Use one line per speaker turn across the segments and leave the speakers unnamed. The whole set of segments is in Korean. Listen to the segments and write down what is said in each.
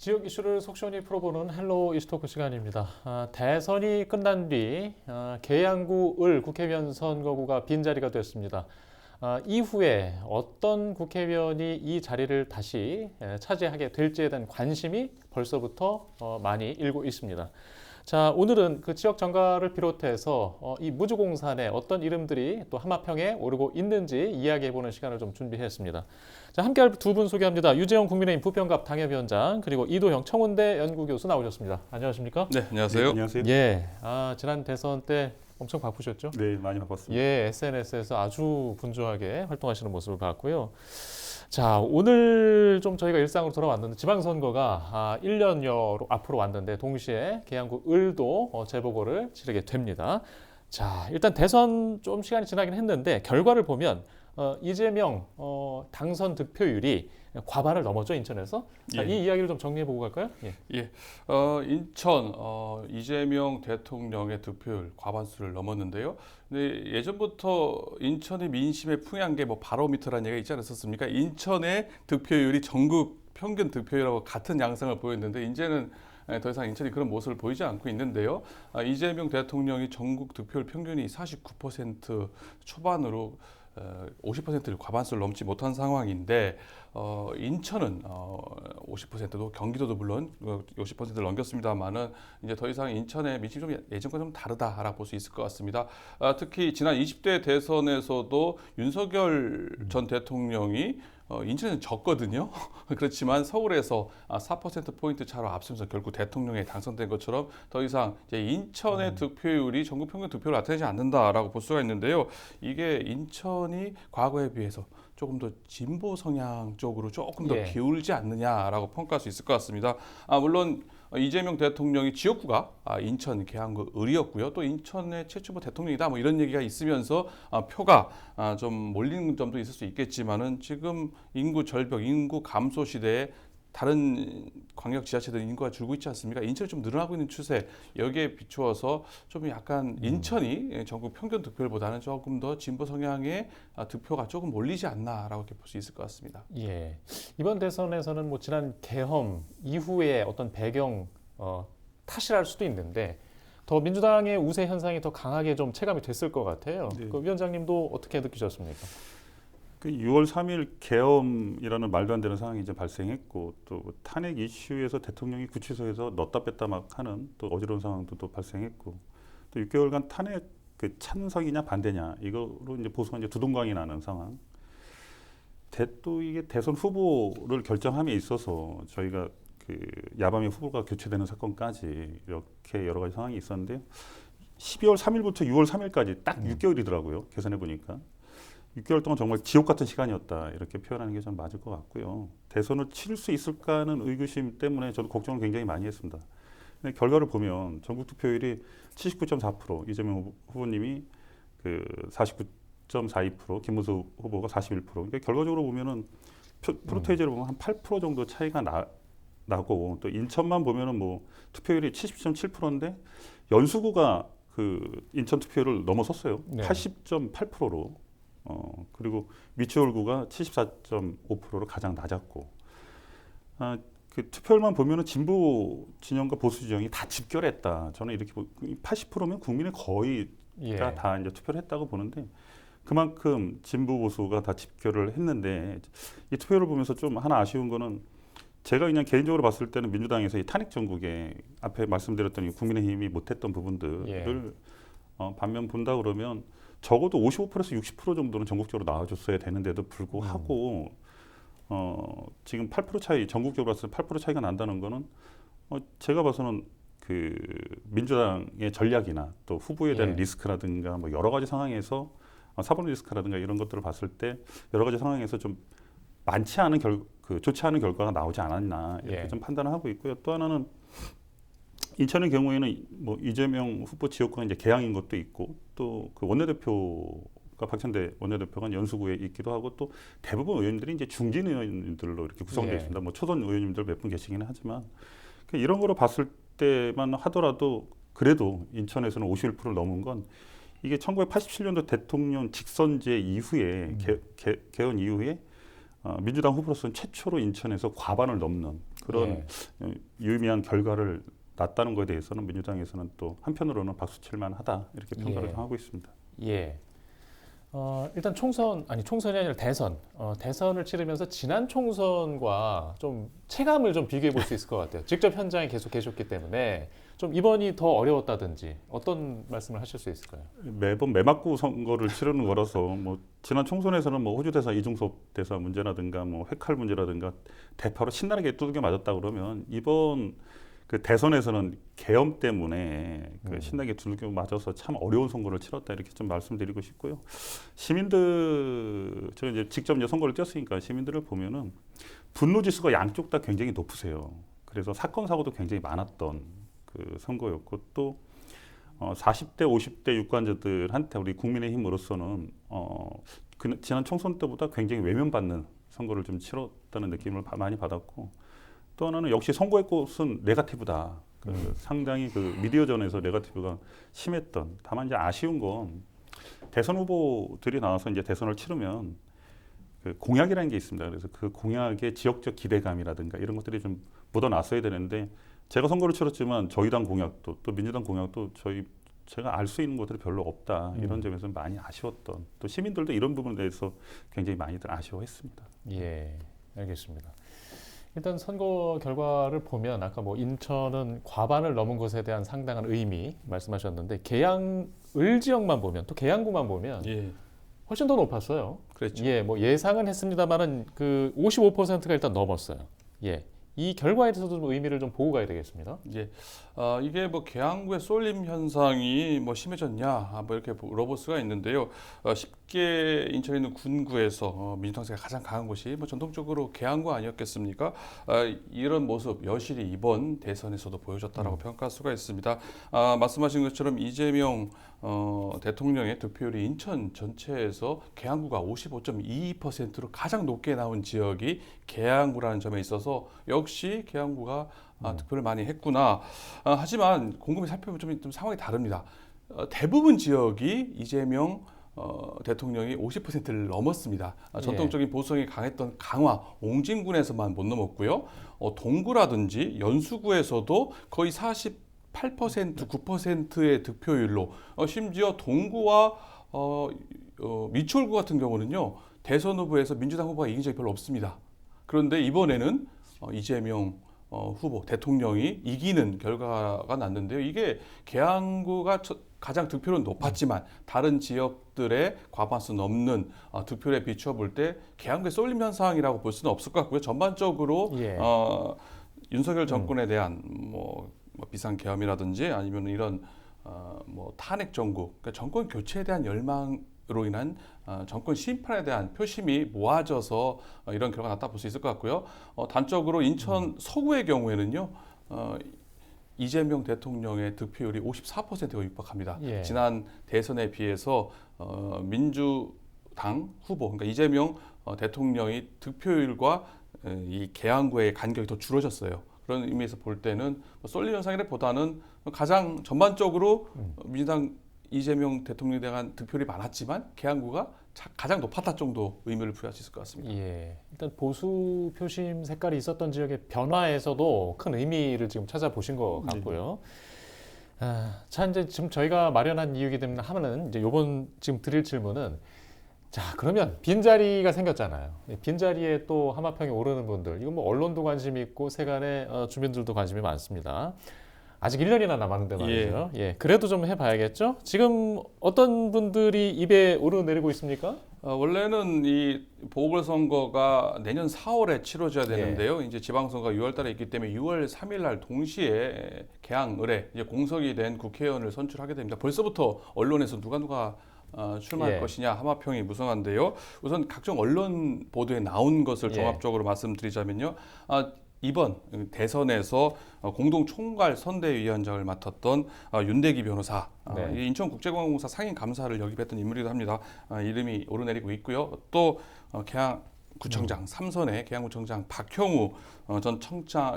지역 이슈를 속 시원히 풀어보는 헬로 이슈토크 시간입니다. 대선이 끝난 뒤 계양구 을 국회의원 선거구가 빈자리가 됐습니다. 이후에 어떤 국회의원이 이 자리를 다시 차지하게 될지에 대한 관심이 벌써부터 많이 일고 있습니다. 자, 오늘은 그 지역 정가를 비롯해서 이 무주공산에 어떤 이름들이 또 하마평에 오르고 있는지 이야기해보는 시간을 좀 준비했습니다. 자, 함께할 두 분 소개합니다. 유재영 국민의힘 부평갑 당협위원장 그리고 이도형 청운대 연구교수 나오셨습니다. 안녕하십니까?
네, 안녕하세요.
네, 안녕하세요.
예, 지난 대선 때 엄청 바쁘셨죠?
네, 많이 바빴습니다.
예, SNS에서 아주 분주하게 활동하시는 모습을 봤고요. 자, 오늘 좀 저희가 일상으로 돌아왔는데 지방선거가 1년여 앞으로 왔는데 동시에 계양구 을도 재보궐을 치르게 됩니다. 자, 일단 대선 좀 시간이 지나긴 했는데 결과를 보면 이재명 당선 득표율이 과반을 넘었죠, 인천에서. 자,
예.
이 이야기를 좀 정리해 보고 갈까요? 예.
인천 이재명 대통령의 득표율 과반수를 넘었는데요. 근데 예전부터 인천의 민심에 풍요한 게 뭐 바로미터라는 얘기가 있지 않았었습니까? 인천의 득표율이 전국 평균 득표율하고 같은 양상을 보였는데 이제는 더 이상 인천이 그런 모습을 보이지 않고 있는데요. 이재명 대통령이 전국 득표율 평균이 49% 초반으로 50%를 과반수를 넘지 못한 상황인데 인천은 50%도 경기도도 물론 50%를 넘겼습니다만은 이제 더 이상 인천의 민심이 좀 예전과 좀 다르다라고 볼 수 있을 것 같습니다. 특히 지난 20대 대선에서도 윤석열 전 대통령이 인천에는 졌거든요. 그렇지만 서울에서 4%포인트 차로 앞서면서 결국 대통령에 당선된 것처럼 더 이상 이제 인천의 득표율이 전국 평균 득표를 나타내지 않는다라고 볼 수가 있는데요. 이게 인천이 과거에 비해서 조금 더 진보 성향 쪽으로 조금 더
예.
기울지 않느냐라고 평가할 수 있을 것 같습니다. 물론 이재명 대통령이 지역구가 인천, 계양구, 을이었고요. 또 인천의 최초 대통령이다 뭐 이런 얘기가 있으면서 표가 좀 몰리는 점도 있을 수 있겠지만은 지금 인구 절벽, 인구 감소 시대에 다른 광역 지자체들 인구가 줄고 있지 않습니까? 인천이 좀 늘어나고 있는 추세 여기에 비추어서 좀 약간 인천이 전국 평균 득표율보다는 조금 더 진보 성향의 득표가 조금 몰리지 않나라고 볼 수 있을 것 같습니다.
예. 이번 대선에서는 뭐 지난 계엄 이후의 어떤 배경 탓이랄 수도 있는데 더 민주당의 우세 현상이 더 강하게 좀 체감이 됐을 것 같아요.
네.
그 위원장님도 어떻게 느끼셨습니까?
그 6월 3일 계엄이라는 말도 안 되는 상황이 이제 발생했고 또 탄핵 이슈에서 대통령이 구치소에서 넣었다 뺐다 막 하는 또 어지러운 상황도 또 발생했고 또 6개월간 탄핵 그 찬성이냐 반대냐 이거로 이제 보수가 이제 두동강이 나는 상황. 또 이게 대선 후보를 결정함에 있어서 저희가 그 야밤에 후보가 교체되는 사건까지 이렇게 여러 가지 상황이 있었는데요. 12월 3일부터 6월 3일까지 딱 6개월이더라고요. 계산해 보니까. 6개월 동안 정말 지옥 같은 시간이었다 이렇게 표현하는 게 좀 맞을 것 같고요. 대선을 치를 수 있을까 하는 의구심 때문에 저도 걱정을 굉장히 많이 했습니다. 근데 결과를 보면 전국 득표율이 79.4%, 이재명 후보님이 그 49.42%, 김문수 후보가 41%. 그러니까 결과적으로 보면은 프로테이지를 보면 한 8% 정도 차이가 나고 또 인천만 보면은 뭐 투표율이 70.7%인데 연수구가 그 인천 투표율을 넘어섰어요.
네.
80.8%로. 그리고 미추홀구가 74.5%로 가장 낮았고, 그 투표율만 보면은 진보 진영과 보수 진영이 다 집결했다. 저는 이렇게 80%면 국민의 거의가
예.
다 이제 투표를 했다고 보는데 그만큼 진보 보수가 다 집결을 했는데 이 투표를 보면서 좀 하나 아쉬운 거는 제가 그냥 개인적으로 봤을 때는 민주당에서 이 탄핵 정국에 앞에 말씀드렸던 이 국민의힘이 못했던 부분들을 반면 본다 그러면 적어도 55%에서 60% 정도는 전국적으로 나와줬어야 되는데도 불구하고 지금 8% 차이 전국적으로 봤을 때 8% 차이가 난다는 거는 제가 봐서는 그 민주당의 전략이나 또 후보에 대한 리스크라든가 뭐 여러 가지 상황에서 사법 리스크라든가 이런 것들을 봤을 때 여러 가지 상황에서 좀 많지 않은 좋지 않은 결과가 나오지 않았나 이렇게 좀 판단을 하고 있고요. 또 하나는 인천의 경우에는 뭐 이재명 후보 지역구가 이제 계양인 것도 있고 또 그 원내대표가 박찬대 원내대표가 연수구에 있기도 하고 또 대부분 의원들이 이제 중진 의원들로 이렇게 구성되어 있습니다. 뭐 초선 의원님들 몇 분 계시기는 하지만 이런 거로 봤을 때만 하더라도 그래도 인천에서는 51%를 넘은 건 이게 1987년도 대통령 직선제 이후에 개헌 이후에 민주당 후보로서는 최초로 인천에서 과반을 넘는 그런 유의미한 결과를 났다는 것에 대해서는 민주당에서는 또 한편으로는 박수칠 만하다 이렇게 평가를
예.
하고 있습니다.
예. 일단 총선이 아니라 대선. 대선을 치르면서 지난 총선과 좀 체감을 좀 비교해 볼 수 있을 것 같아요. 직접 현장에 계속 계셨기 때문에 좀 이번이 더 어려웠다든지 어떤 말씀을 하실 수 있을까요?
매번 매맞고 선거를 치르는 거라서 뭐 지난 총선에서는 뭐 호주 대사 이중섭 대사 문제라든가 뭐 회칼 문제라든가 대파로 신나게 두들겨 맞았다 그러면 이번 그 대선에서는 계엄 때문에 그 신나게 두들겨 맞아서 참 어려운 선거를 치렀다 이렇게 좀 말씀드리고 싶고요. 시민들 제가 이제 직접 이제 선거를 뛰었으니까 시민들을 보면은 분노 지수가 양쪽 다 굉장히 높으세요. 그래서 사건 사고도 굉장히 많았던 그 선거였고 또 40대 50대 유권자들한테 우리 국민의힘으로서는 지난 총선 때보다 굉장히 외면받는 선거를 좀 치렀다는 느낌을 많이 받았고 또 하나는 역시 선거의 꽃은 네거티브다. 상당히 그 미디어전에서 네거티브가 심했던. 다만 이제 아쉬운 건 대선 후보들이 나와서 이제 대선을 치르면 그 공약이라는 게 있습니다. 그래서 그 공약의 지역적 기대감이라든가 이런 것들이 좀 묻어났어야 되는데 제가 선거를 치렀지만 저희 당 공약도 또 민주당 공약도 제가 알 수 있는 것들이 별로 없다. 이런 점에서 많이 아쉬웠던. 또 시민들도 이런 부분에 대해서 굉장히 많이들 아쉬워했습니다.
예, 알겠습니다. 일단 선거 결과를 보면 아까 뭐 인천은 과반을 넘은 것에 대한 상당한 의미 말씀하셨는데 계양을 지역만 보면 또 계양구만 보면
예.
훨씬 더 높았어요.
그렇죠.
예, 뭐 예상은 했습니다만은 그 55%가 일단 넘었어요. 예. 이 결과에 대해서도 좀 의미를 좀 보고 가야 되겠습니다.
예. 이게 뭐 계양구의 쏠림 현상이 뭐 심해졌냐 뭐 이렇게 물어볼 수가 있는데요. 쉽게 인천에 있는 군구에서 민주당세가 가장 강한 곳이 뭐 전통적으로 계양구 아니었겠습니까? 이런 모습 여실히 이번 대선에서도 보여줬다라고 평가할 수가 있습니다. 말씀하신 것처럼 이재명 대통령의 득표율이 인천 전체에서 계양구가 55.22%로 가장 높게 나온 지역이 계양구라는 점에 있어서 역시 계양구가 득표를 많이 했구나. 하지만 곰곰이 살펴보면 좀 상황이 다릅니다. 대부분 지역이 이재명 대통령이 50%를 넘었습니다. 전통적인 보수성이 강했던 강화, 옹진군에서만 못 넘었고요. 동구라든지 연수구에서도 거의 48%, 9%의 득표율로 심지어 동구와 미추홀구 같은 경우는요. 대선 후보에서 민주당 후보가 이긴 적이 별로 없습니다. 그런데 이번에는 이재명 후보 대통령이 이기는 결과가 났는데요. 이게 계양구가 가장 득표율은 높았지만 다른 지역들의 과반수 넘는 득표율에 비추어 볼 때 계양구의 쏠림 현상이라고 볼 수는 없을 것 같고요. 전반적으로
예.
윤석열 정권에 대한 뭐 비상 계엄이라든지 아니면 이런 뭐 탄핵 정국, 그러니까 정권 교체에 대한 열망으로 인한 정권 심판에 대한 표심이 모아져서 이런 결과가 났다 볼 수 있을 것 같고요. 단적으로 인천 서구의 경우에는요. 이재명 대통령의 득표율이 54%가 육박합니다.
예.
지난 대선에 비해서 민주당 후보, 그러니까 이재명 대통령이 득표율과 이 계양구의 간격이 더 줄어졌어요. 그런 의미에서 볼 때는 쏠림 현상이라보다는 가장 전반적으로 민주당 이재명 대통령에 대한 득표율이 많았지만 계양구가 가장 높았다 정도 의미를 부여할 수 있을 것 같습니다.
예. 일단 보수 표심 색깔이 있었던 지역의 변화에서도 큰 의미를 지금 찾아보신 것 같고요. 자, 이제 지금 저희가 마련한 이유이기 때문에 하면은 이제 요번 지금 드릴 질문은 자, 그러면 빈자리가 생겼잖아요. 빈자리에 또 하마평에 오르는 분들, 이건 뭐 언론도 관심이 있고 세간의 주민들도 관심이 많습니다. 아직 1년이나 남았는데 말이죠. 예, 그래도 좀 해봐야겠죠? 지금 어떤 분들이 입에 오르내리고 있습니까?
원래는 이 보궐선거가 내년 4월에 치러져야 되는데요. 이제 지방선거가 6월달에 있기 때문에 6월 3일날 동시에 개항 의뢰 이제 공석이 된 국회의원을 선출하게 됩니다. 벌써부터 언론에서 누가 출마할 것이냐 하마평이 무성한데요. 우선 각종 언론 보도에 나온 것을 종합적으로 말씀드리자면요. 이번 대선에서 공동총괄 선대위원장을 맡았던 윤대기 변호사, 이 인천국제관광공사 상임감사를 역임했던 인물이기도 합니다. 이름이 오르내리고 있고요. 또 계양구청장 3선의 계양구청장 박형우 전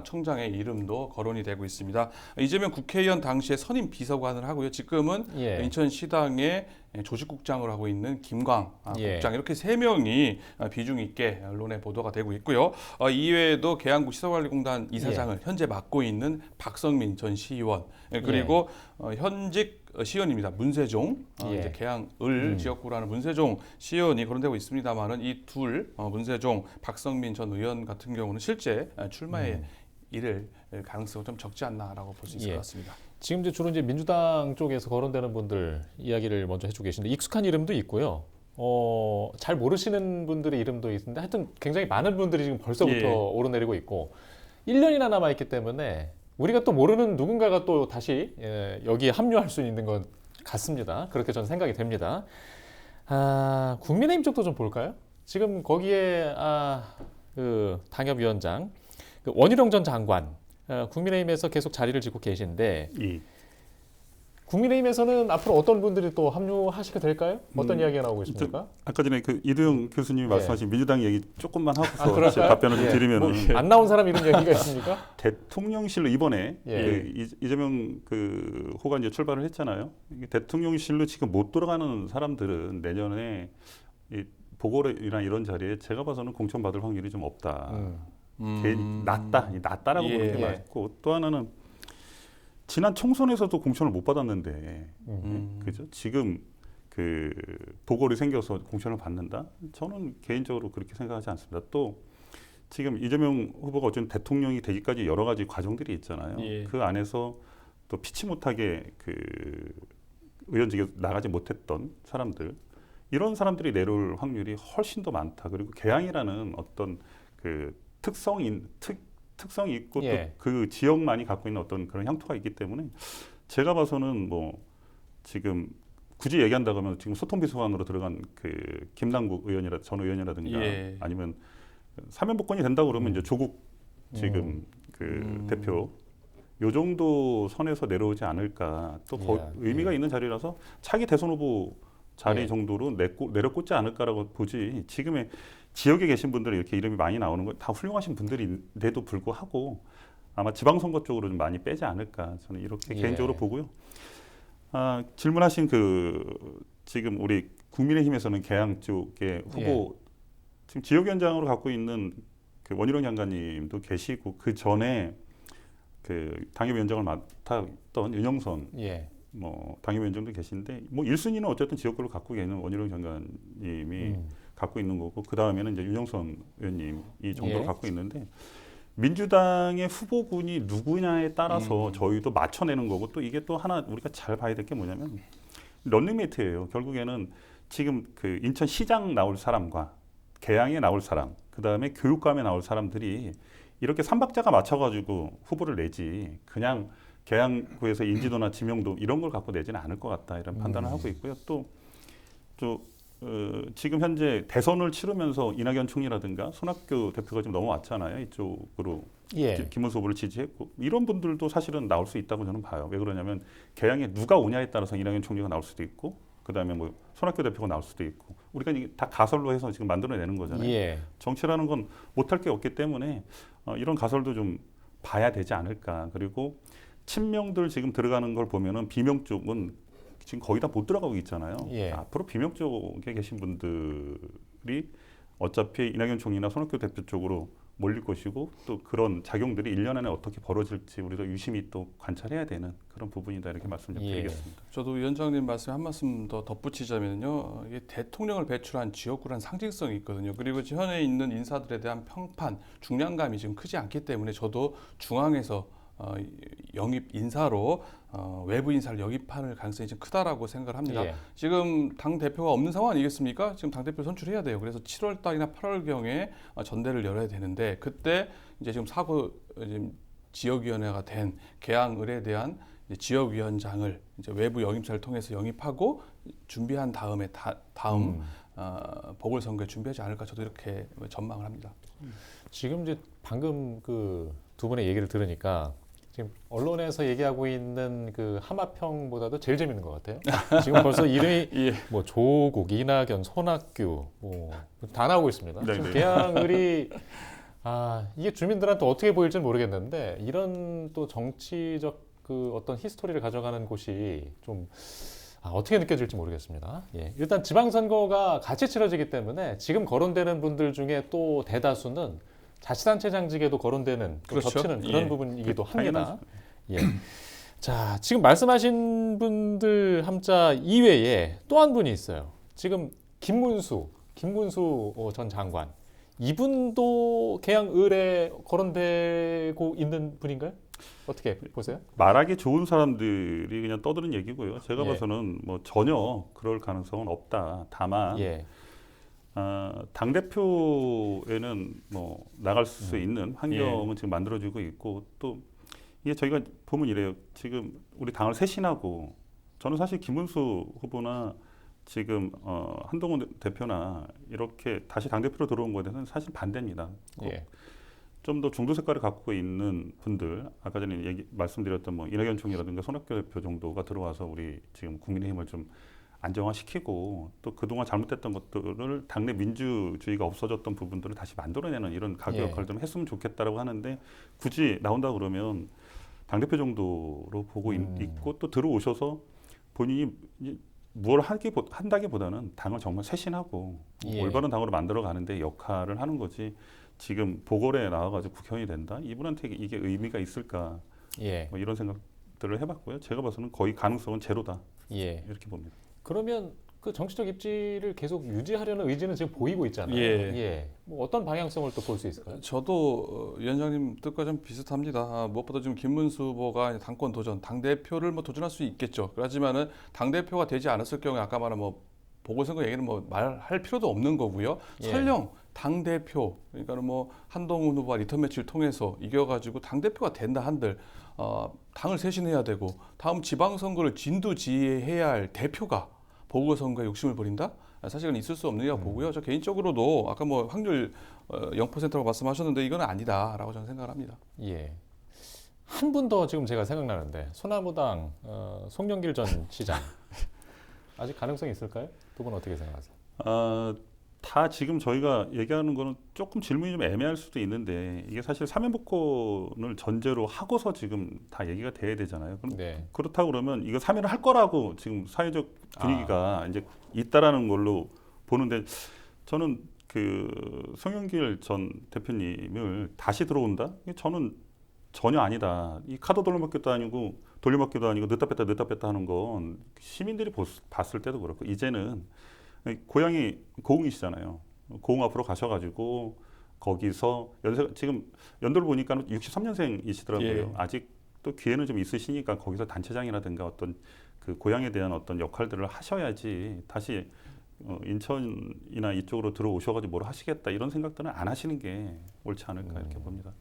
청장의 이름도 거론이 되고 있습니다. 이재명 국회의원 당시에 선임 비서관을 하고요. 지금은 인천시당의 조직국장을 하고 있는 김광
예.
국장 이렇게 3명이 비중 있게 언론에 보도가 되고 있고요. 이외에도 계양구 시설관리공단 이사장을 현재 맡고 있는 박성민 전 시의원 그리고 현직 시의원입니다. 문세종
예.
이제 계양을 지역구로 하는 문세종 시의원이 거론되고 있습니다만은 이 둘 문세종, 박성민 전 의원 같은 경우는 실제 출마에 이를 가능성은 좀 적지 않나라고 볼 수 있을
예.
것 같습니다.
지금 이제 주로 이제 민주당 쪽에서 거론되는 분들 이야기를 먼저 해주고 계신데 익숙한 이름도 있고요. 잘 모르시는 분들의 이름도 있는데 하여튼 굉장히 많은 분들이 지금 벌써부터
예.
오르내리고 있고 1년이나 남아있기 때문에 우리가 또 모르는 누군가가 또 다시 여기에 합류할 수 있는 것 같습니다. 그렇게 저는 생각이 됩니다. 국민의힘 쪽도 좀 볼까요? 지금 거기에 그 당협위원장 그 원희룡 전 장관 국민의힘에서 계속 자리를 짓고 계신데 국민의힘에서는 앞으로 어떤 분들이 또 합류하시게 될까요? 어떤 이야기가 나오고 있습니까?
아까 전에 그 이두영 교수님이 말씀하신 민주당 얘기 조금만 하고서
그럴까요?
답변을 좀 드리면은
안 나온 사람 이런 얘기가 있습니까?
대통령실로 이번에
예.
그 이재명 그 호가 이제 출발을 했잖아요. 이게 대통령실로 지금 못 들어가는 사람들은 내년에 이 보궐이나 이런 자리에 제가 봐서는 공천받을 확률이 좀 없다. 낮다라고
예.
보는 게 맞고 또 하나는 지난 총선에서도 공천을 못 받았는데 그죠? 지금 그 보궐이 생겨서 공천을 받는다? 저는 개인적으로 그렇게 생각하지 않습니다. 또 지금 이재명 후보가 어쨌든 대통령이 되기까지 여러 가지 과정들이 있잖아요.
예.
그 안에서 또 피치 못하게 그 의원직에 나가지 못했던 사람들 이런 사람들이 내려올 확률이 훨씬 더 많다. 그리고 개항이라는 어떤 그 특성이 있고
예.
또 그 지역만이 갖고 있는 어떤 그런 향토가 있기 때문에 제가 봐서는 뭐 지금 굳이 얘기한다고 하면 지금 소통비서관으로 들어간 그 김남국 전 의원이라든가
예.
아니면 사면복권이 된다고 그러면 이제 조국 지금 그 대표 요 정도 선에서 내려오지 않을까 또 의미가 있는 자리라서 차기 대선 후보 자리 정도로 내려꽂지 않을까라고 보지 지금의 지역에 계신 분들은 이렇게 이름이 많이 나오는 거 다 훌륭하신 분들인데도 불구하고 아마 지방선거 쪽으로 좀 많이 빼지 않을까 저는 이렇게 개인적으로 보고요. 질문하신 그 지금 우리 국민의힘에서는 계양 쪽의 후보 지금 지역위원장으로 갖고 있는 그 원희룡 장관님도 계시고 그 전에 그 당협위원장을 맡았던 윤영선 뭐 당협위원장도 계신데 뭐 1순위는 어쨌든 지역구를 갖고 계는 원희룡 장관님이 갖고 있는 거고 그 다음에는 이제 윤영선 의원님 이 정도를 갖고 있는데 민주당의 후보군이 누구냐에 따라서 저희도 맞춰내는 거고 또 이게 또 하나 우리가 잘 봐야 될 게 뭐냐면 런닝메이트예요. 결국에는 지금 그 인천시장 나올 사람과 계양에 나올 사람 그 다음에 교육감에 나올 사람들이 이렇게 삼박자가 맞춰가지고 후보를 내지 그냥 계양구에서 인지도나 지명도 이런 걸 갖고 내지는 않을 것 같다 이런 판단을 하고 있고요. 또 지금 현재 대선을 치르면서 이낙연 총리라든가 손학규 대표가 지금 넘어왔잖아요. 이쪽으로 김문수 후보를 지지했고 이런 분들도 사실은 나올 수 있다고 저는 봐요. 왜 그러냐면 계양에 누가 오냐에 따라서 이낙연 총리가 나올 수도 있고 그다음에 뭐 손학규 대표가 나올 수도 있고 우리가 이게 다 가설로 해서 지금 만들어내는 거잖아요. 정치라는 건 못할 게 없기 때문에 이런 가설도 좀 봐야 되지 않을까. 그리고 친명들 지금 들어가는 걸 보면은 비명 쪽은 지금 거의 다 못 들어가고 있잖아요. 앞으로 비명 쪽에 계신 분들이 어차피 이낙연 총리나 손학규 대표 쪽으로 몰릴 것이고 또 그런 작용들이 1년 안에 어떻게 벌어질지 우리가 유심히 또 관찰해야 되는 그런 부분이다 이렇게 말씀 좀 드리겠습니다.
저도 위원장님 말씀에 한 말씀 더 덧붙이자면요. 이게 대통령을 배출한 지역구란 상징성이 있거든요. 그리고 현에 있는 인사들에 대한 평판, 중량감이 지금 크지 않기 때문에 저도 중앙에서 영입 인사로 외부 인사를 영입할 가능성이 좀 크다라고 생각을 합니다. 지금 당 대표가 없는 상황 아니겠습니까? 지금 당 대표 선출해야 돼요. 그래서 7월 달이나 8월 경에 전대를 열어야 되는데 그때 이제 지금 지역위원회가 된 계양을에 대한 지역위원장을 이제 외부 영입사를 통해서 영입하고 준비한 다음에 다음 보궐선거에 준비하지 않을까 저도 이렇게 전망을 합니다.
지금 이제 방금 그 두 분의 얘기를 들으니까 지금 언론에서 얘기하고 있는 그 하마평보다도 제일 재밌는 것 같아요. 지금 벌써 이름이 뭐 조국, 이낙연, 손학규 뭐 다 나오고 있습니다. 지금 계양을이 이게 주민들한테 어떻게 보일지는 모르겠는데 이런 또 정치적 그 어떤 히스토리를 가져가는 곳이 좀 어떻게 느껴질지 모르겠습니다. 예, 일단 지방선거가 같이 치러지기 때문에 지금 거론되는 분들 중에 또 대다수는 자치단체장직에도 거론되는 또
그렇죠.
겹치는 그런
예.
부분이기도
당연하죠.
합니다. 예. 자, 지금 말씀하신 분들 함자 이외에 또 한 분이 있어요. 지금 김문수 전 장관. 이분도 개항을에 거론되고 있는 분인가요? 어떻게 보세요?
말하기 좋은 사람들이 그냥 떠드는 얘기고요. 제가
예.
봐서는 뭐 전혀 그럴 가능성은 없다. 다만
예.
당 대표에는 뭐 나갈 수 있는 환경은
예.
지금 만들어지고 있고 또 이게 저희가 보면 이래요. 지금 우리 당을 쇄신하고 저는 사실 김문수 후보나 지금 한동훈 대표나 이렇게 다시 당 대표로 들어온 거에 대해서는 사실 반대입니다.
예.
좀 더 중도 색깔을 갖고 있는 분들, 아까 전에 말씀드렸던 뭐 이낙연 총리라든가 손학규 대표 정도가 들어와서 우리 지금 국민의힘을 좀 안정화시키고 또 그동안 잘못됐던 것들을 당내 민주주의가 없어졌던 부분들을 다시 만들어내는 이런 가교
예.
역할을 좀 했으면 좋겠다라고 하는데 굳이 나온다 그러면 당대표 정도로 보고 있고 또 들어오셔서 본인이 뭘 한다기보다는 당을 정말 쇄신하고
예.
올바른 당으로 만들어 가는데 역할을 하는 거지 지금 보궐에 나와가지고 국회의원이 된다? 이분한테 이게 의미가 있을까?
예.
뭐 이런 생각들을 해봤고요. 제가 봐서는 거의 가능성은 제로다.
예.
이렇게 봅니다.
그러면 그 정치적 입지를 계속 유지하려는 의지는 지금 보이고 있잖아요.
예.
뭐 어떤 방향성을 또 볼 수 있을까요?
저도 위원장님 뜻과 좀 비슷합니다. 무엇보다 지금 김문수 후보가 당권 도전, 당 대표를 뭐 도전할 수 있겠죠. 그렇지만은 당 대표가 되지 않았을 경우에 아까 말한 뭐 보궐선거 얘기는 뭐 말할 필요도 없는 거고요.
예.
설령 당 대표, 그러니까는 뭐 한동훈 후보가 리턴 매치를 통해서 이겨가지고 당 대표가 된다 한들 당을 쇄신해야 되고 다음 지방선거를 진두지휘해야 할 대표가 보궐선거에 욕심을 부린다? 사실은 있을 수 없느냐고 보고요. 저 개인적으로도 아까 뭐 확률 0%라고 말씀하셨는데 이건 아니다라고 저는 생각을 합니다.
예. 한 분 더 지금 제가 생각나는데 소나무당 송영길 전 시장 아직 가능성이 있을까요? 두 분 어떻게 생각하세요?
다 지금 저희가 얘기하는 거는 조금 질문이 좀 애매할 수도 있는데 이게 사실 사면복권을 전제로 하고서 지금 다 얘기가 돼야 되잖아요. 그럼
네.
그렇다고 그러면 이거 사면을 할 거라고 지금 사회적 분위기가 이제 있다라는 걸로 보는데 저는 그 송영길 전 대표님을 다시 들어온다? 이게 저는 전혀 아니다. 이 카드 돌려먹기도 아니고 늦다 뺐다 하는 건 시민들이 봤을 때도 그렇고 이제는 고향이 고흥이시잖아요. 고흥 앞으로 가셔가지고 거기서 지금 연도를 보니까 63년생이시더라고요.
예.
아직도 기회는 좀 있으시니까 거기서 단체장이라든가 어떤 그 고향에 대한 어떤 역할들을 하셔야지 다시 인천이나 이쪽으로 들어오셔가지고 뭘 하시겠다 이런 생각들은 안 하시는 게 옳지 않을까 이렇게 봅니다.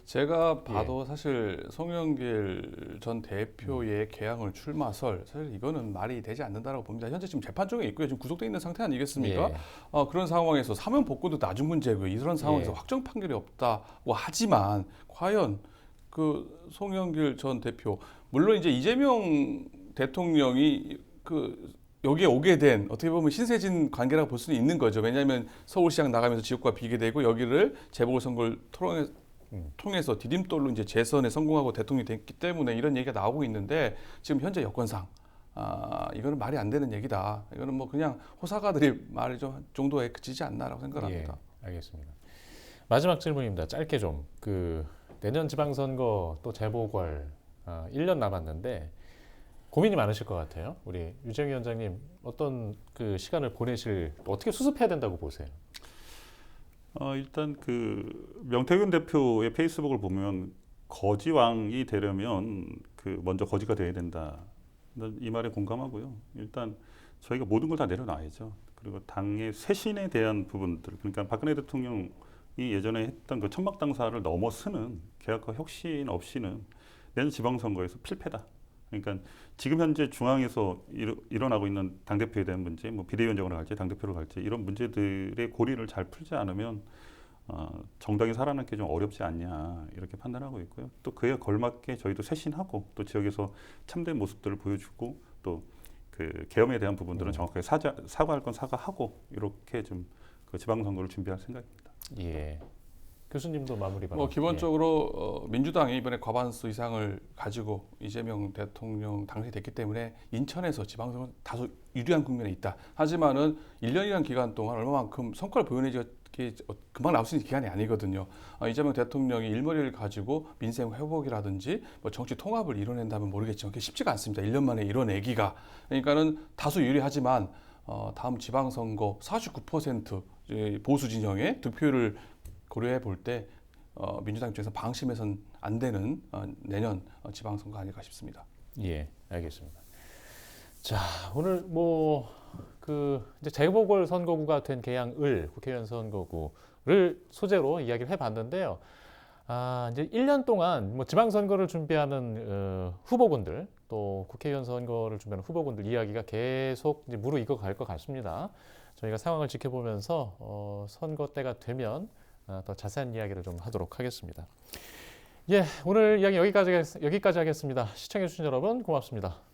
제가 봐도 사실 송영길 전 대표의 개항을 출마설 사실 이거는 말이 되지 않는다라고 봅니다. 현재 지금 재판 중에 있고요. 지금 구속돼 있는 상태 아니겠습니까?
예.
그런 상황에서 사면 복구도 나중 문제고요. 이런 상황에서
예.
확정 판결이 없다고 하지만 과연 그 송영길 전 대표 물론 이제 이재명 대통령이 그 여기에 오게 된 어떻게 보면 신세진 관계라고 볼 수는 있는 거죠. 왜냐하면 서울시장 나가면서 지역구가 비게 되고 여기를 재보궐선거를 통해서 디딤돌로 이제 재선에 성공하고 대통령이 됐기 때문에 이런 얘기가 나오고 있는데 지금 현재 여건상 이거는 말이 안 되는 얘기다. 이거는 뭐 그냥 호사가들이 말이 좀 정도에 그치지 않나라고 생각합니다.
예, 알겠습니다. 마지막 질문입니다. 짧게 좀 그 내년 지방선거 또 재보궐 1년 남았는데 고민이 많으실 것 같아요. 우리 유정 위원장님 어떤 그 시간을 보내실 어떻게 수습해야 된다고 보세요?
일단 그 명태균 대표의 페이스북을 보면 거지왕이 되려면 그 먼저 거지가 돼야 된다. 이 말에 공감하고요. 일단 저희가 모든 걸 다 내려놔야죠. 그리고 당의 쇄신에 대한 부분들, 그러니까 박근혜 대통령이 예전에 했던 그 천막당사를 넘어서는 개혁과 혁신 없이는 내년 지방선거에서 필패다. 그러니까 지금 현재 중앙에서 일어나고 있는 당대표에 대한 문제, 뭐 비대위원장으로 갈지 당대표로 갈지 이런 문제들의 고리를 잘 풀지 않으면 정당이 살아남기 좀 어렵지 않냐 이렇게 판단하고 있고요. 또 그에 걸맞게 저희도 쇄신하고 또 지역에서 참된 모습들을 보여주고 또 그 계엄에 대한 부분들은 정확하게 사과할 건 사과하고 이렇게 좀 그 지방선거를 준비할 생각입니다.
예. 교수님도 마무리 발언.
뭐 기본적으로 민주당이 이번에 과반수 이상을 가지고 이재명 대통령 당선이 됐기 때문에 인천에서 지방선거는 다소 유리한 국면에 있다. 하지만은 1년이라는 기간 동안 얼마만큼 성과를 보여내지 금방 나올 수 있는 기간이 아니거든요. 이재명 대통령이 일머리를 가지고 민생 회복이라든지 뭐 정치 통합을 이뤄낸다면 모르겠지만 그게 쉽지가 않습니다. 1년 만에 이뤄내기가. 그러니까는 다소 유리하지만 다음 지방선거 49% 보수 진영의 득표율을 고려해 볼 때 민주당 입장에서 방심해서는 안 되는 내년 지방선거 아닐까 싶습니다.
예, 알겠습니다. 자, 오늘 이제 재보궐 선거구가 된 계양을 국회의원 선거구를 소재로 이야기를 해봤는데요. 이제 1년 동안 지방선거를 준비하는 후보군들 또 국회의원 선거를 준비하는 후보군들 이야기가 계속 이제 무르익어 갈 것 같습니다. 저희가 상황을 지켜보면서 선거 때가 되면 더 자세한 이야기를 좀 하도록 하겠습니다. 예, 오늘 이야기 여기까지 하겠습니다. 시청해주신 여러분 고맙습니다.